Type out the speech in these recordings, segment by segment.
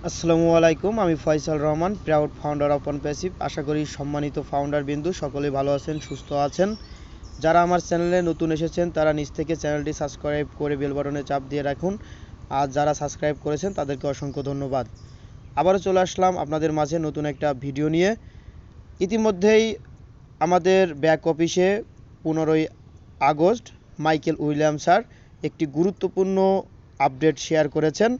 আসসালামু আলাইকুম, আমি Faisal Rahman, proud founder of Onpassive. আশা করি সম্মানিত ফাউন্ডার বিন্দু সকলেই ভালো আছেন, সুস্থ আছেন। যারা আমার চ্যানেলে নতুন এসেছেন তারা নিজ থেকে চ্যানেলটি সাবস্ক্রাইব করে বেল বাটনে চাপ দিয়ে রাখুন। আর যারা সাবস্ক্রাইব করেছেন তাদেরকে অসংখ্য ধন্যবাদ। আবারও চলে আসলাম আপনাদের মাঝে নতুন একটা ভিডিও নিয়ে। ইতিমধ্যেই আমাদের ব্যাক অফিসে 15ই আগস্ট মাইকেল উইলিয়াম স্যার একটি গুরুত্বপূর্ণ আপডেট শেয়ার করেছেন।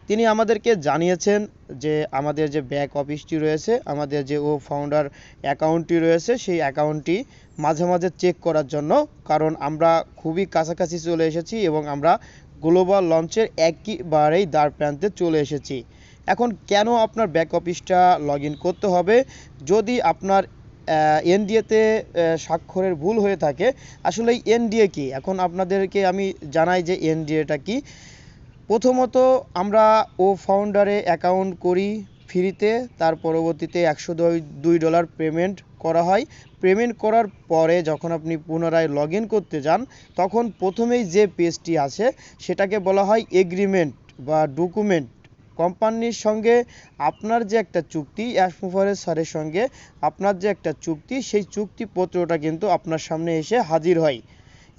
তিনি আমাদেরকে জানিয়েছেন যে আমাদের যে ব্যাক অফিসটি রয়েছে, আমাদের যে ফাউন্ডার অ্যাকাউন্টটি রয়েছে, সেই অ্যাকাউন্টটি মাঝে মাঝে চেক করার জন্য, কারণ আমরা খুবই কাছাকাছি চলে এসেছি এবং আমরা গ্লোবাল লঞ্চের একেবারেই দ্বার প্রান্তে চলে এসেছি। এখন কেন আপনার ব্যাক অফিসটা লগ ইন করতে হবে? যদি আপনার এনডিএতে স্বাক্ষরের ভুল হয়ে থাকে, আসলে এনডিএ কি? এখন আপনাদেরকে আমি জানাই যে এনডিএটা কি। প্রথমত আমরা ফাউন্ডারে অ্যাকাউন্ট করি ফ্রিতে, তার পরবর্তীতে $102 পেমেন্ট করা হয়। পেমেন্ট করার পরে যখন আপনি পুনরায় লগ ইন করতে যান, তখন প্রথমেই যে পেজটি আছে সেটাকে বলা হয় এগ্রিমেন্ট বা ডকুমেন্ট। কোম্পানির সঙ্গে আপনার যে একটা চুক্তি, অ্যাশমুভারের স্যারের সঙ্গে আপনার যে একটা চুক্তি, সেই চুক্তিপত্রটা কিন্তু আপনার সামনে এসে হাজির হয়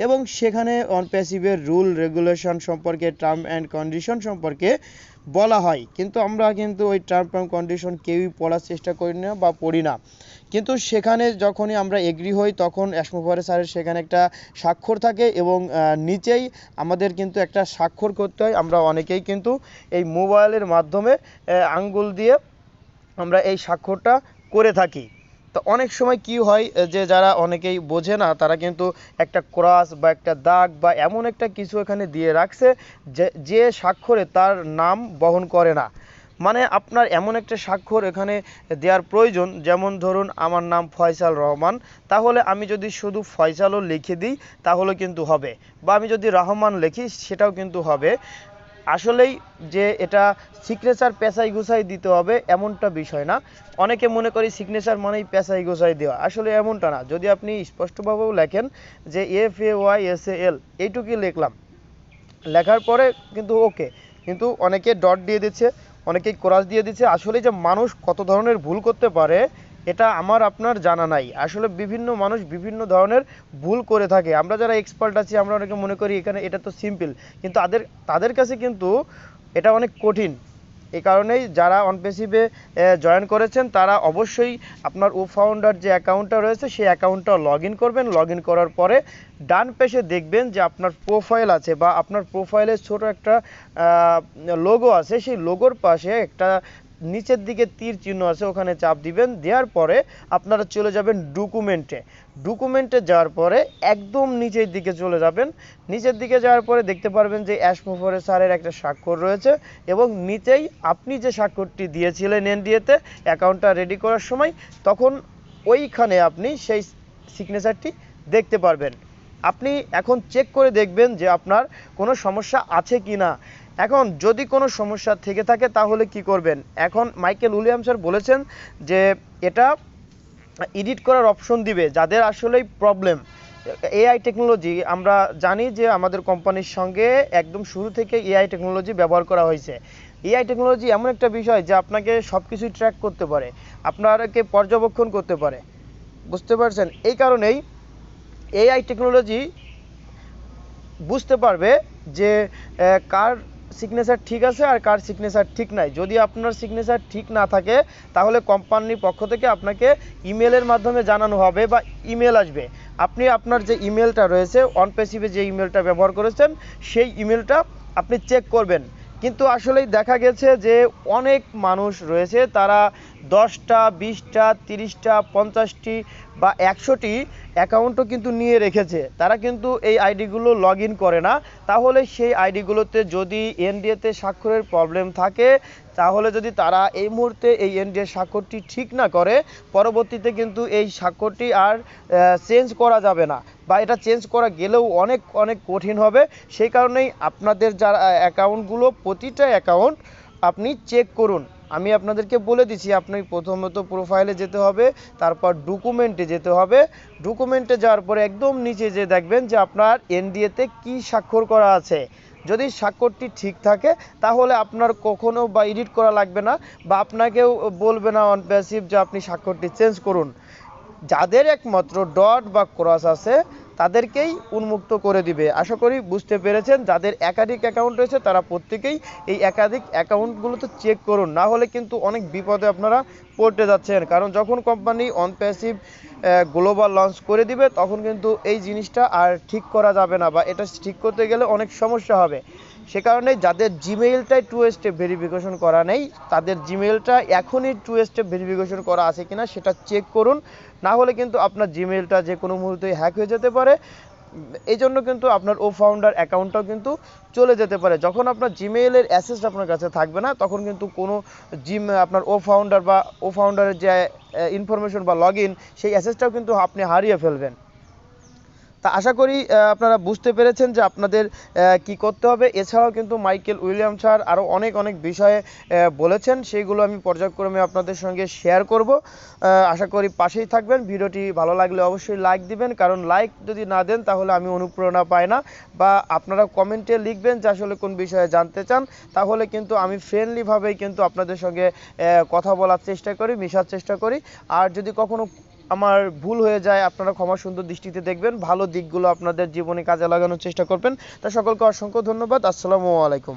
এবং সেখানে অনপ্যাসিভের রুল রেগুলেশন সম্পর্কে, টার্ম অ্যান্ড কন্ডিশন সম্পর্কে বলা হয়। কিন্তু আমরা কিন্তু ওই টার্ম অ্যান্ড কন্ডিশন কেউই পড়ার চেষ্টা করি না বা পড়ি না। কিন্তু সেখানে যখনই আমরা এগ্রি হই, তখন অ্যাশমুভারে স্যারের সেখানে একটা স্বাক্ষর থাকে এবং নিচেই আমাদের কিন্তু একটা স্বাক্ষর করতে হয়। আমরা অনেকেই কিন্তু এই মোবাইলের মাধ্যমে আঙ্গুল দিয়ে আমরা এই স্বাক্ষরটা করে থাকি। তো অনেক সময় কি হয় যে যারা অনেকেই বোঝে না, তারা কিন্তু একটা ক্রস বা একটা দাগ বা এমন একটা কিছু এখানে দিয়ে রাখছে যে স্বাক্ষরে তার নাম বহন করে না। মানে আপনার এমন একটা স্বাক্ষর এখানে দেওয়ার প্রয়োজন, যেমন ধরুন আমার নাম ফয়সাল রহমান, তাহলে আমি যদি শুধু ফয়সালও লিখে দিই তাহলে কিন্তু হবে, বা আমি যদি রহমান লিখি সেটাও কিন্তু হবে। আসলেই যে এটা সিগনেচার পেঁচাই গুছাই দিতে হবে এমনটা বিষয় না। অনেকে মনে করি সিগনেচার মানেই পেঁচাই গুছাই দেওয়া, আসলে এমনটা না। যদি আপনি স্পষ্টভাবেও লেখেন যে FAYSAL এইটুকুই লিখলাম, লেখার পরে কিন্তু ওকে, কিন্তু অনেকে ডট দিয়ে দিচ্ছে, অনেকেই ক্রস দিয়ে দিচ্ছে। আসলে যে মানুষ কত ধরনের ভুল করতে পারে এটা আমার আপনার জানা নাই। আসলে বিভিন্ন মানুষ বিভিন্ন ধরনের ভুল করে থাকে। আমরা যারা এক্সপার্ট আছি আমরা অনেকে মনে করি এখানে এটা তো সিম্পল, কিন্তু তাদের কাছে কিন্তু এটা অনেক কঠিন। এই কারণেই যারা অনপ্যাসিভে জয়েন করেছেন তারা অবশ্যই আপনার ফাউন্ডার যে অ্যাকাউন্টটা রয়েছে সেই অ্যাকাউন্টটা লগ ইন করবেন। লগ ইন করার পরে ডান পাশে দেখবেন যে আপনার প্রোফাইল আছে বা আপনার প্রোফাইলের ছোট একটা লোগো আছে, সেই লোগোর পাশে একটা নিচের দিকে তীর চিহ্ন আছে, ওখানে চাপ দিবেন। দেওয়ার পরে আপনারা চলে যাবেন ডকুমেন্টে যাওয়ার পরে একদম নিচের দিকে চলে যাবেন। নিচের দিকে যাওয়ার পরে দেখতে পারবেন যে অ্যাশমুভারে স্যারের একটা স্বাক্ষর রয়েছে এবং নিচেই আপনি যে স্বাক্ষরটি দিয়েছিলেন এনডিএতে অ্যাকাউন্টটা রেডি করার সময়, তখন ওইখানে আপনি সেই সিগনেচারটি দেখতে পারবেন। আপনি এখন চেক করে দেখবেন যে আপনার কোনো সমস্যা আছে কি না। এখন যদি কোনো সমস্যা থেকে থাকে তাহলে কি করবেন? এখন মাইকেল উইলিয়াম স্যার বলেছেন যে এটা এডিট করার অপশন দিবে যাদের আসলেই প্রবলেম। এআই টেকনোলজি, আমরা জানি যে আমাদের কোম্পানির সঙ্গে একদম শুরু থেকে এআই টেকনোলজি ব্যবহার করা হয়েছে। এআই টেকনোলজি এমন একটা বিষয় যে আপনাকে সব কিছুই ট্র্যাক করতে পারে, আপনাকে পর্যবেক্ষণ করতে পারে, বুঝতে পারছেন? এই কারণেই এআই টেকনোলজি বুঝতে পারবে যে কার সিগনেচার ঠিক আছে আর কার সিগনেচার ঠিক নাই। যদি আপনার সিগনেচার ঠিক না থাকে তাহলে কোম্পানির পক্ষ থেকে আপনাকে ইমেলের মাধ্যমে জানানো হবে বা ইমেল আসবে। আপনি আপনার যে ইমেলটা রয়েছে, অনপ্যাসিভে যে ইমেলটা ব্যবহার করেছেন সেই ইমেলটা আপনি চেক করবেন। কিন্তু আসলেই দেখা গেছে যে অনেক মানুষ রয়েছে, তারা 10টা 20টা 30টা 50টি বা 100টি অ্যাকাউন্টও কিন্তু নিয়ে রেখেছে। তারা কিন্তু এই আইডিগুলো লগ ইন করে না। তাহলে সেই আইডিগুলোতে যদি এনডিএতে স্বাক্ষরের প্রবলেম থাকে, তাহলে যদি তারা এই মুহূর্তে এই এনডিএ স্বাক্ষরটি ঠিক না করে, পরবর্তীতে কিন্তু এই স্বাক্ষরটি আর চেঞ্জ করা যাবে না, বা এটা চেঞ্জ করা গেলেও অনেক অনেক কঠিন হবে। সেই কারণেই আপনাদের যারা অ্যাকাউন্টগুলো, প্রতিটা অ্যাকাউন্ট আপনি চেক করুন। আমি আপনাদেরকে বলে দিচ্ছি, আপনি প্রথমত প্রোফাইলে যেতে হবে, তারপর ডকুমেন্টে যেতে হবে। ডকুমেন্টে যাওয়ার পরে একদম নিচে যে দেখবেন যে আপনার এনডিএতে কি স্বাক্ষর করা আছে, যদি স্বাক্ষরটি ঠিক থাকে তাহলে আপনার কখনো বা এডিট করা লাগবে না, বা আপনাকেও বলবে না অনপ্যাসিভ যে আপনি স্বাক্ষরটি চেঞ্জ করুন। যাদের একমাত্র ডট বা ক্রস আছে তাদেরকেই উন্মুক্ত করে দিবে। আশা করি বুঝতে পেরেছেন। যাদের একাধিক অ্যাকাউন্ট রয়েছে তারা প্রত্যেকেই এই একাধিক অ্যাকাউন্টগুলোতে চেক করুন, না হলে কিন্তু অনেক বিপদে আপনারা পড়তে যাচ্ছেন। কারণ যখন কোম্পানি অনপ্যাসিভ গ্লোবাল লঞ্চ করে দিবে তখন কিন্তু এই জিনিসটা আর ঠিক করা যাবে না, বা এটা ঠিক করতে গেলে অনেক সমস্যা হবে। সে কারণে যাদের জিমেইলটাই 2 স্টেপ ভেরিফিকেশন করা নেই তাদের জিমেইলটা এখনই 2 স্টেপ ভেরিফিকেশন করা আছে কিনা সেটা চেক করুন, না হলে কিন্তু আপনার জিমেইলটা যে কোনো মুহূর্তেই হ্যাক হয়ে যেতে পারে। এই জন্য কিন্তু আপনার ও ফাউন্ডার অ্যাকাউন্টটাও কিন্তু চলে যেতে পারে। যখন আপনার জিমেইলের অ্যাসেস আপনার কাছে থাকবে না তখন কিন্তু কোনো আপনার ও ফাউন্ডার বা ও ফাউন্ডারের যে ইনফরমেশন বা লগ ইন সেই অ্যাসেসটাও কিন্তু আপনি হারিয়ে ফেলবেন। তা আশা করি আপনারা বুঝতে পেরেছেন যে আপনাদের কি করতে হবে। এছাড়াও কিন্তু মাইকেল উইলিয়াম স্যার আরও অনেক অনেক বিষয়ে বলেছেন, সেইগুলো আমি পর্যায়ক্রমে আপনাদের সঙ্গে শেয়ার করব। আশা করি পাশেই থাকবেন। ভিডিওটি ভালো লাগলে অবশ্যই লাইক দিবেন, কারণ লাইক যদি না দেন তাহলে আমি অনুপ্রেরণা পাই না। বা আপনারা কমেন্টে লিখবেন যে আসলে কোন বিষয়ে জানতে চান, তাহলে কিন্তু আমি ফ্রেন্ডলিভাবেই কিন্তু আপনাদের সঙ্গে কথা বলার চেষ্টা করি, মেশার চেষ্টা করি। আর যদি কখনো আমার ভুল হয়ে যায় আপনারা ক্ষমা সুন্দর দৃষ্টিতে দেখবেন, ভালো দিকগুলো আপনাদের জীবনে কাজে লাগানোর চেষ্টা করবেন। তা সকলকে অসংখ্য ধন্যবাদ। আসসালামু আলাইকুম।